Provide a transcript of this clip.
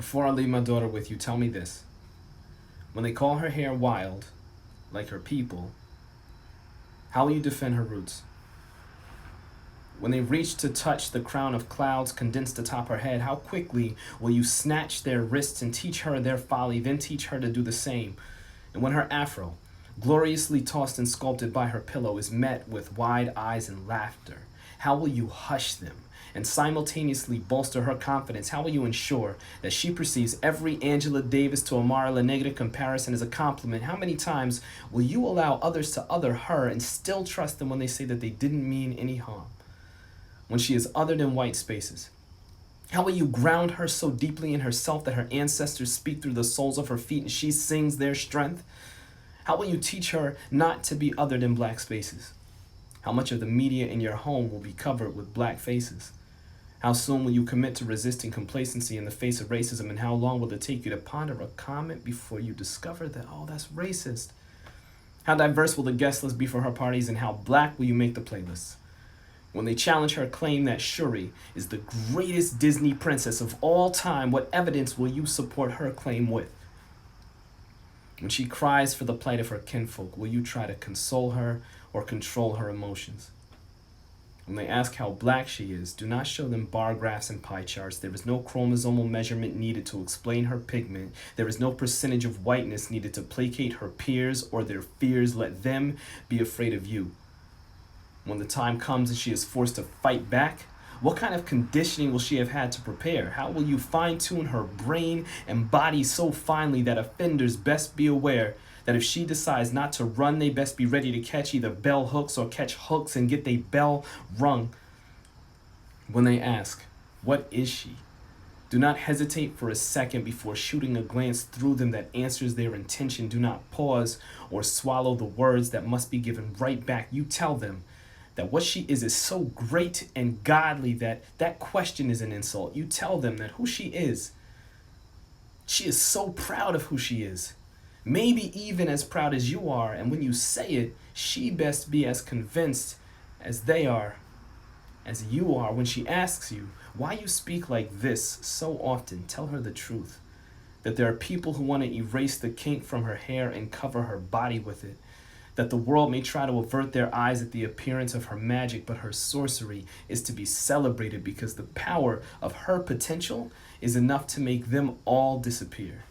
Before I leave my daughter with you, tell me this. When they call her hair wild, like her people, how will you defend her roots? When they reach to touch the crown of clouds condensed atop her head, how quickly will you snatch their wrists and teach her their folly, then teach her to do the same? And when her afro, gloriously tossed and sculpted by her pillow, is met with wide eyes and laughter, how will you hush them and simultaneously bolster her confidence? How will you ensure that she perceives every Angela Davis to Amara La Negra comparison as a compliment? How many times will you allow others to other her and still trust them when they say that they didn't mean any harm? When she is other than white spaces, how will you ground her so deeply in herself that her ancestors speak through the soles of her feet and she sings their strength? How will you teach her not to be other than black spaces? How much of the media in your home will be covered with black faces? How soon will you commit to resisting complacency in the face of racism, and how long will it take you to ponder a comment before you discover that, oh, that's racist? How diverse will the guest list be for her parties, and how black will you make the playlists? When they challenge her claim that Shuri is the greatest Disney princess of all time, what evidence will you support her claim with? When she cries for the plight of her kinfolk, will you try to console her or control her emotions? When they ask how black she is, do not show them bar graphs and pie charts. There is no chromosomal measurement needed to explain her pigment. There is no percentage of whiteness needed to placate her peers or their fears. Let them be afraid of you. When the time comes and she is forced to fight back, what kind of conditioning will she have had to prepare? How will you fine-tune her brain and body so finely that offenders best be aware that if she decides not to run, they best be ready to catch either bell hooks or catch hooks and get their bell rung? When they ask, what is she? Do not hesitate for a second before shooting a glance through them that answers their intention. Do not pause or swallow the words that must be given right back. You tell them that what she is so great and godly that that question is an insult. You tell them that who she is so proud of who she is, maybe even as proud as you are, and when you say it, she best be as convinced as they are, as you are. When she asks you why you speak like this so often, tell her the truth, that there are people who want to erase the kink from her hair and cover her body with it, that the world may try to avert their eyes at the appearance of her magic, but her sorcery is to be celebrated because the power of her potential is enough to make them all disappear.